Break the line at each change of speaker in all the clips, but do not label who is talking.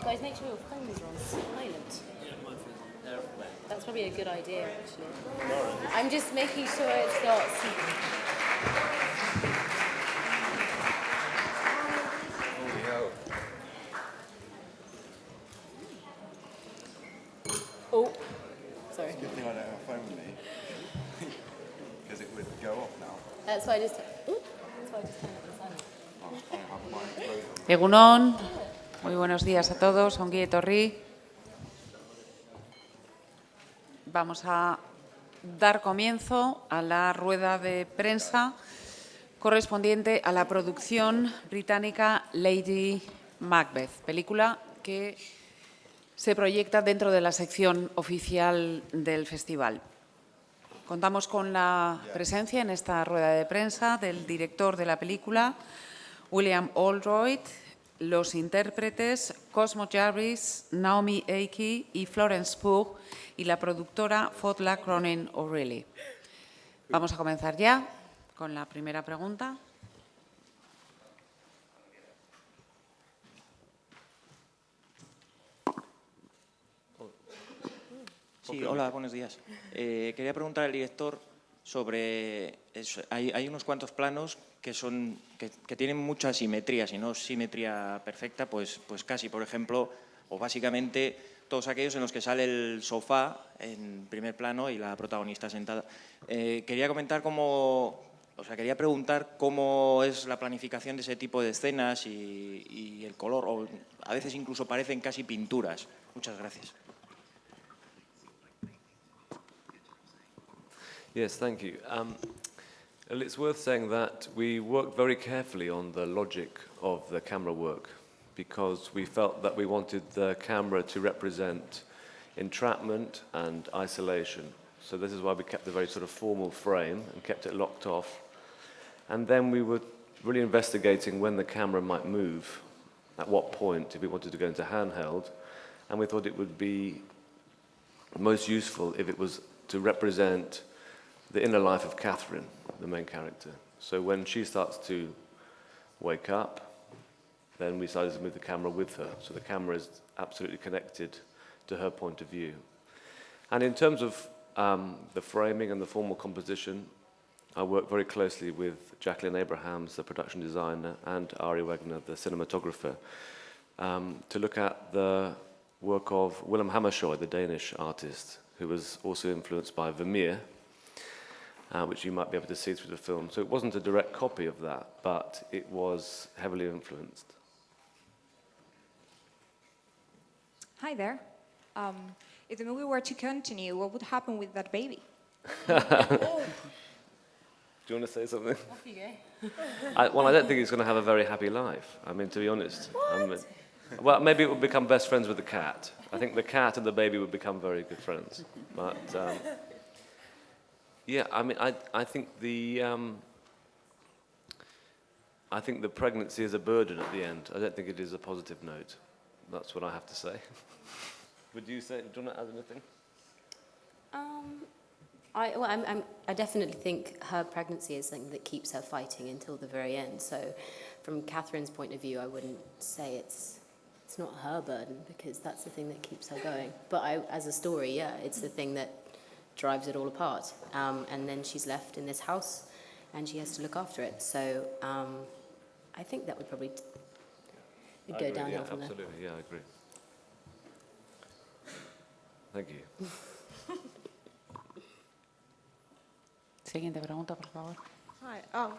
Guys, make sure your phones are on silent.
Yeah, my phone's on airplane.
That's probably a good idea, actually. I'm just making sure it's not... Oh, sorry.
It's a good thing I don't have a phone with me, because it would go off now.
That's why I just... That's why I just turned it on silent.
I have my phone on.
Egunon, muy buenos días a todos, ongi etorri. Vamos a dar comienzo a la rueda de prensa correspondiente a la producción británica Lady Macbeth, película que se proyecta dentro de la sección oficial del festival. Contamos con la presencia en esta rueda de prensa del director de la película, William Oldroyd, los intérpretes Cosmo Jarvis, Naomi Ackie y Florence Pugh y la productora Fotla Cronin O'Reilly. Vamos a comenzar ya con la primera pregunta.
Sí, hola, buenos días. Quería preguntar al director sobre... Hay unos cuantos planos que tienen mucha simetría, si no simetría perfecta, pues casi, por ejemplo, o básicamente todos aquellos en los que sale el sofá en primer plano y la protagonista sentada. Quería quería preguntar cómo es la planificación de ese tipo de escenas y el color, o a veces incluso parecen casi pinturas. Muchas gracias.
Yes, thank you. Well, it's worth saying that we worked very carefully on the logic of the camera work because we felt that we wanted the camera to represent entrapment and isolation. So this is why we kept a very sort of formal frame and kept it locked off. And then we were really investigating when the camera might move, at what point, if we wanted to go into handheld. And we thought it would be most useful if it was to represent the inner life of Catherine, the main character. So when she starts to wake up, then we decided to move the camera with her. So the camera is absolutely connected to her point of view. And in terms of the framing and the formal composition, I worked very closely with Jacqueline Abrahams, the production designer, and Ari Wegner, the cinematographer, to look at the work of Willem Hammershoy, the Danish artist, who was also influenced by Vermeer, which you might be able to see through the film. So it wasn't a direct copy of that, but it was heavily influenced.
Hi there. If the movie were to continue, what would happen with that baby?
Do you want to say something?
Off you go.
I don't think he's going to have a very happy life. I mean, to be honest. Well, maybe it would become best friends with the cat. I think the cat and the baby would become very good friends. But yeah, I mean, I think the pregnancy is a burden at the end. I don't think it is a positive note. That's what I have to say. Would you say? Do you want to add anything?
I definitely think her pregnancy is something that keeps her fighting until the very end. So, from Catherine's point of view, I wouldn't say it's not her burden because that's the thing that keeps her going. But as a story, yeah, it's the thing that drives it all apart. And then she's left in this house, and she has to look after it. So, I think that would probably go downhill from there.
Absolutely, yeah, I agree. Thank you.
Siguiente pregunta, por favor.
Hi.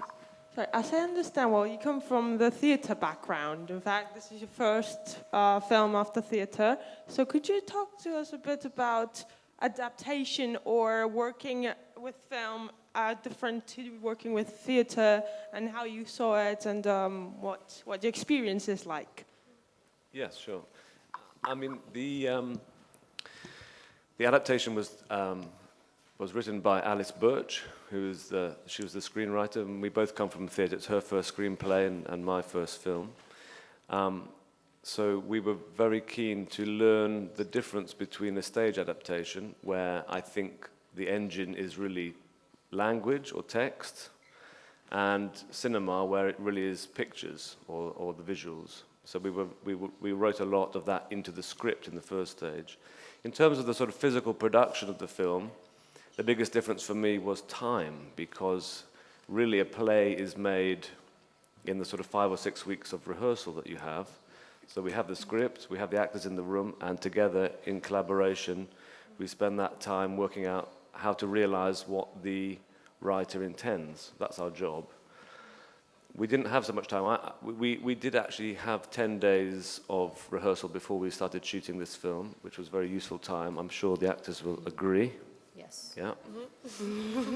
Sorry, as I understand, well, you come from the theatre background. In fact, this is your first film after theatre. So could you talk to us a bit about adaptation or working with film different to working with theatre and how you saw it and what your experience is like?
Yes, sure. I mean, the adaptation was written by Alice Birch, she was the screenwriter, and we both come from theatre. It's her first screenplay and my first film. So we were very keen to learn the difference between a stage adaptation, where I think the engine is really language or text, and cinema, where it really is pictures or the visuals. So we wrote a lot of that into the script in the first stage. In terms of the sort of physical production of the film, the biggest difference for me was time, because really a play is made in the sort of 5 or 6 weeks of rehearsal that you have. So we have the script, we have the actors in the room, and together in collaboration, we spend that time working out how to realize what the writer intends. That's our job. We didn't have so much time. We did actually have 10 days of rehearsal before we started shooting this film, which was very useful time. I'm sure the actors will agree.
Yes.
Yeah.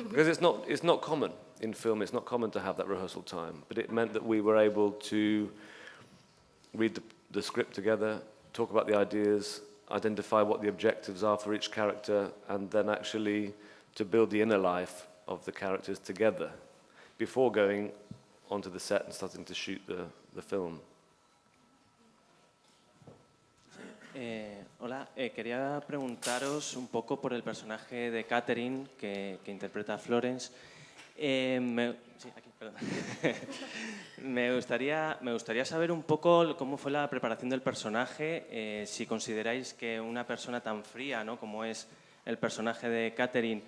Because it's not common in film. It's not common to have that rehearsal time. But it meant that we were able to read the script together, talk about the ideas, identify what the objectives are for each character, and then actually to build the inner life of the characters together before going onto the set and starting to shoot the film.
Hola, quería preguntaros un poco por el personaje de Catherine que interpreta a Florence. Sí, aquí, perdón. me gustaría saber un poco cómo fue la preparación del personaje, si consideráis que una persona tan fría, ¿no?, como es el personaje de Catherine,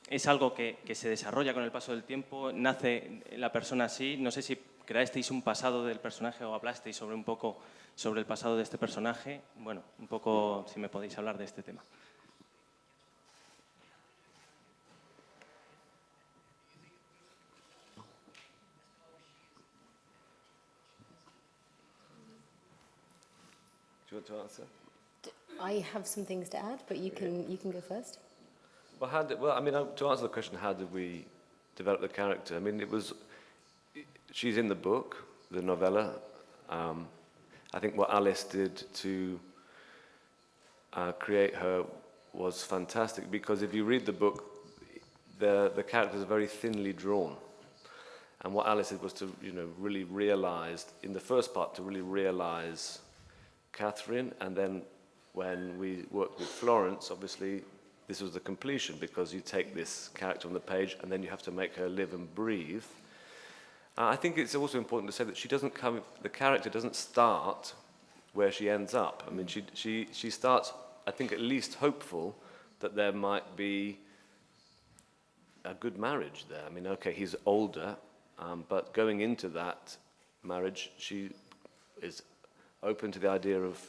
es algo que se desarrolla con el paso del tiempo, nace la persona así. No sé si creasteis un pasado del personaje o hablasteis un poco sobre el pasado de este personaje. Bueno, un poco si me podéis hablar de este tema.
Do you want to answer?
I have some things to add, but you can go first.
Well, to answer the question, how did we develop the character? I mean, she's in the book, the novella. I think what Alice did to create her was fantastic, because if you read the book, the characters are very thinly drawn. And what Alice did was to, really realize, in the first part, to really realize Catherine, and then when we worked with Florence, obviously, this was the completion, because you take this character on the page and then you have to make her live and breathe. I think it's also important to say that the character doesn't start where she ends up. I mean, she starts, I think, at least hopeful that there might be a good marriage there. I mean, okay, he's older, but going into that marriage, she is open to the idea of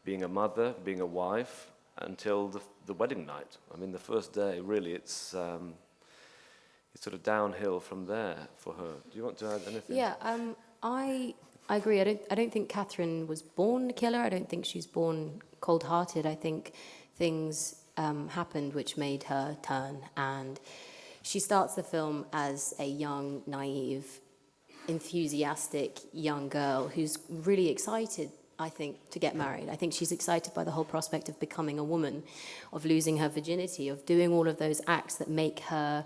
being a mother, being a wife, until the wedding night. I mean, the first day, really, it's sort of downhill from there for her. Do you want to add anything?
Yeah, I agree. I don't think Catherine was born a killer. I don't think she's born cold-hearted. I think things happened which made her turn. And she starts the film as a young, naive, enthusiastic young girl who's really excited, I think, to get married. I think she's excited by the whole prospect of becoming a woman, of losing her virginity, of doing all of those acts that make her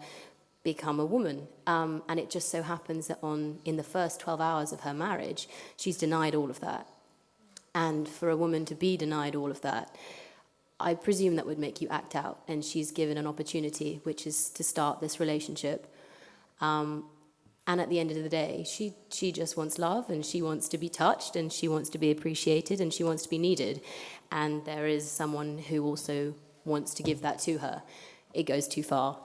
become a woman. And it just so happens that in the first 12 hours of her marriage, she's denied all of that. And for a woman to be denied all of that, I presume that would make you act out. And she's given an opportunity, which is to start this relationship. And at the end of the day, she just wants love, and she wants to be touched, and she wants to be appreciated, and she wants to be needed. And there is someone who also wants to give that to her. It goes too far.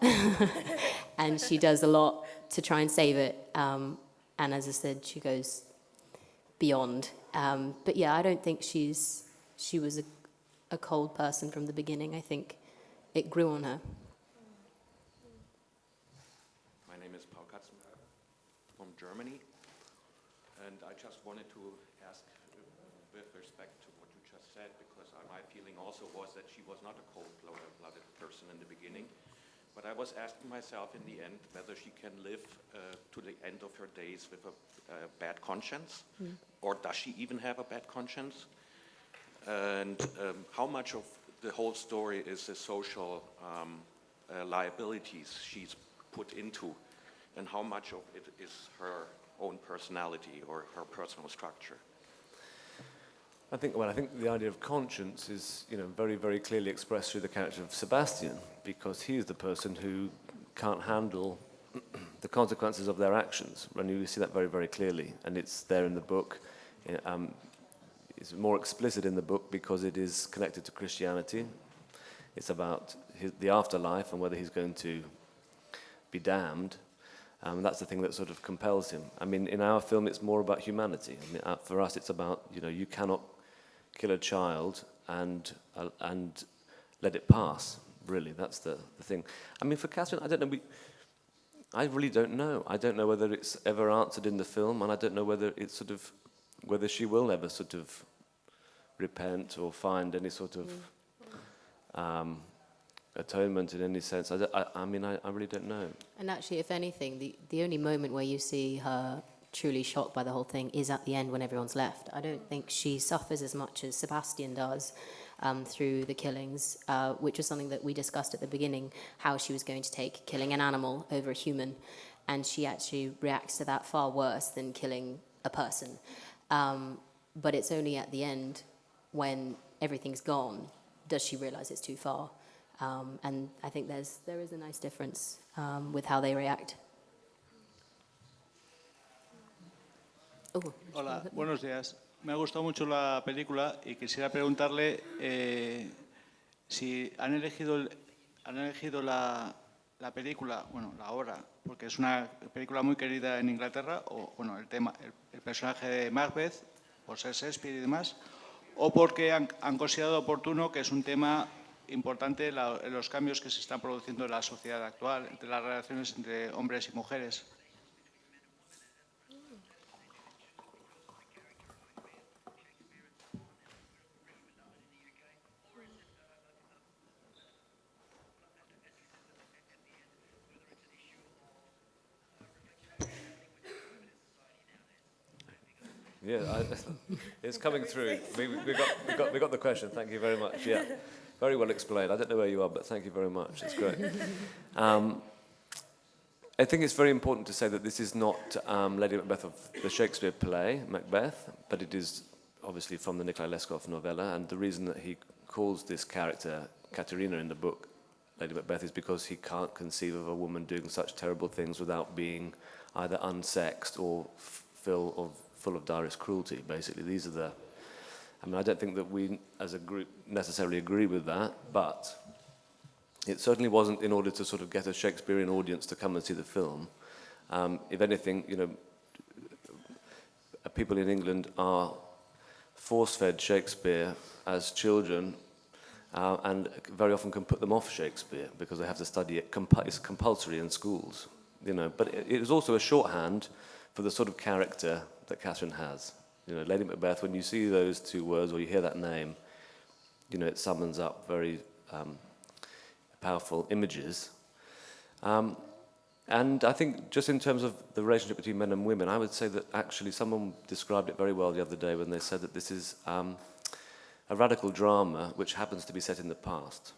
And she does a lot to try and save it. And as I said, she goes beyond. But yeah, I don't think she was a cold person from the beginning. I think it grew on her.
Germany, and I just wanted to ask with respect to what you just said, because my feeling also was that she was not a cold-blooded person in the beginning, but I was asking myself in the end whether she can live to the end of her days with a bad conscience, or does she even have a bad conscience, and how much of the whole story is the social liabilities she's put into, and how much of it is her own personality or her personal structure?
I think the idea of conscience is, very, very clearly expressed through the character of Sebastian, because he is the person who can't handle the consequences of their actions. And you see that very, very clearly, and it's there in the book. It's more explicit in the book because it is connected to Christianity. It's about the afterlife and whether he's going to be damned. That's the thing that sort of compels him. I mean, in our film, it's more about humanity. I mean, for us, it's about, you cannot kill a child and let it pass, really. That's the thing. I mean, for Catherine, I don't know. I really don't know. I don't know whether it's ever answered in the film, and I don't know whether it's whether she will ever sort of repent or find any sort of atonement in any sense. I mean, I really don't know.
And actually, if anything, the only moment where you see her truly shocked by the whole thing is at the end when everyone's left. I don't think she suffers as much as Sebastian does through the killings, which was something that we discussed at the beginning, how she was going to take killing an animal over a human. And she actually reacts to that far worse than killing a person. But it's only at the end, when everything's gone, does she realize it's too far. And I think there is a nice difference with how they react.
Hola, buenos días. Me ha gustado mucho la película y quisiera preguntarle si han elegido la película, bueno, la obra, porque es una película muy querida en Inglaterra, o bueno, el personaje de Macbeth, por ser Shakespeare y demás, o porque han considerado oportuno que es un tema importante en los cambios que se están produciendo en la sociedad actual, entre las relaciones entre hombres y mujeres.
Yeah, it's coming through. We got the question. Thank you very much. Yeah, very well explained. I don't know where you are, but thank you very much. It's great. I think it's very important to say that this is not Lady Macbeth of the Shakespeare play, Macbeth, but it is obviously from the Nikolai Leskov novella. And the reason that he calls this character Katerina in the book Lady Macbeth is because he can't conceive of a woman doing such terrible things without being either unsexed or full of direst cruelty, basically. These are the... I mean, I don't think that we, as a group, necessarily agree with that, but it certainly wasn't in order to sort of get a Shakespearean audience to come and see the film. If anything, people in England are force-fed Shakespeare as children and very often can put them off Shakespeare because they have to study it. It's compulsory in schools, But it is also a shorthand for the sort of character that Catherine has. Lady Macbeth, when you see those two words or you hear that name, it summons up very powerful images. And I think just in terms of the relationship between men and women, I would say that actually someone described it very well the other day when they said that this is a radical drama which happens to be set in the past.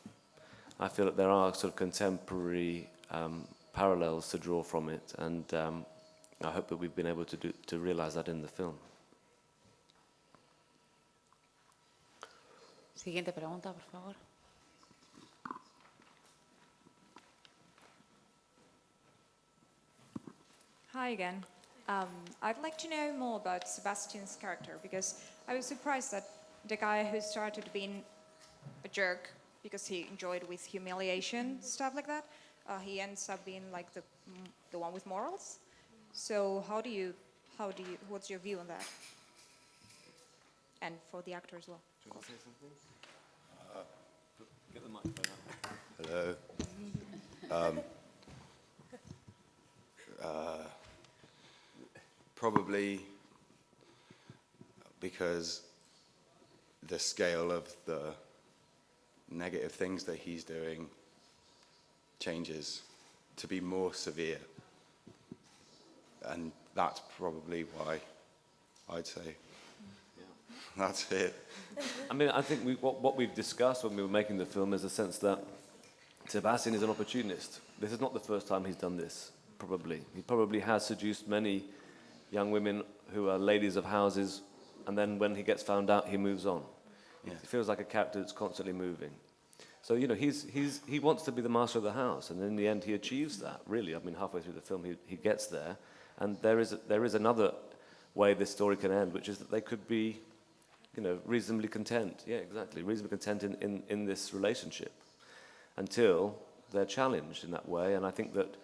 I feel that there are sort of contemporary parallels to draw from it, and I hope that we've been able to realize that in the film.
Siguiente pregunta, por favor.
Hi again. I'd like to know more about Sebastian's character, because I was surprised that the guy who started being a jerk because he enjoyed with humiliation, stuff like that, he ends up being like the one with morals. So what's your view on that? And for the actor as well.
Do you want to say something? Get the microphone up.
Hello. Probably because the scale of the negative things that he's doing changes to be more severe. And that's probably why I'd say that's it.
I mean, I think what we've discussed when we were making the film is a sense that Sebastian is an opportunist. This is not the first time he's done this, probably. He probably has seduced many young women who are ladies of houses, and then when he gets found out, he moves on. Yeah. He feels like a character that's constantly moving. So, you know, he wants to be the master of the house, and in the end he achieves that, really. I mean, halfway through the film he gets there, and there is another way this story can end, which is that they could be, you know, reasonably content. Yeah, exactly, reasonably content in this relationship until they're challenged in that way. And I think that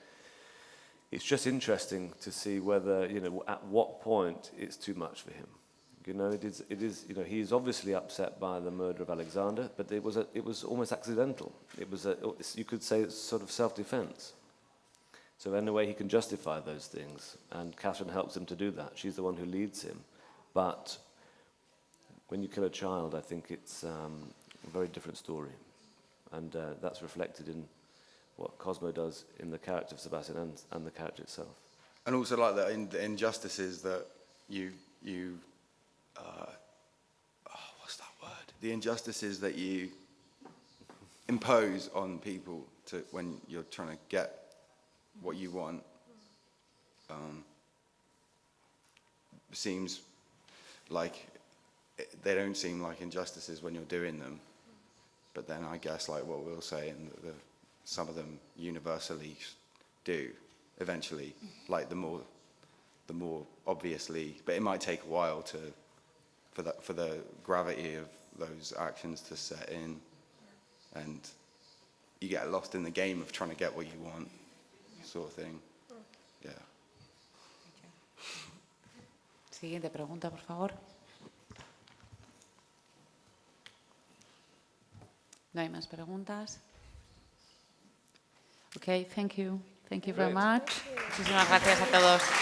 it's just interesting to see whether, you know, at what point it's too much for him. You know, it is. You know, he is obviously upset by the murder of Alexander, but it was almost accidental. You could say it's sort of self-defense. So in a way, he can justify those things, and Catherine helps him to do that. She's the one who leads him. But when you kill a child, I think it's a very different story, and that's reflected in what Cosmo does in the character of Sebastian and the character itself. And also, like the injustices that you what's that word? The injustices that you impose on people when you're trying to get what you want seems like they don't seem like injustices when you're doing them, but then I guess like what we'll say, and some of them universally do eventually, like the more obviously, but it might take a while for the gravity of those actions to set in, and you get lost in the game of trying to get what you want, sort of thing. Yeah.
Siguiente pregunta, por favor. No hay más preguntas. Okay, thank you. Thank you very much. Muchísimas gracias a todos.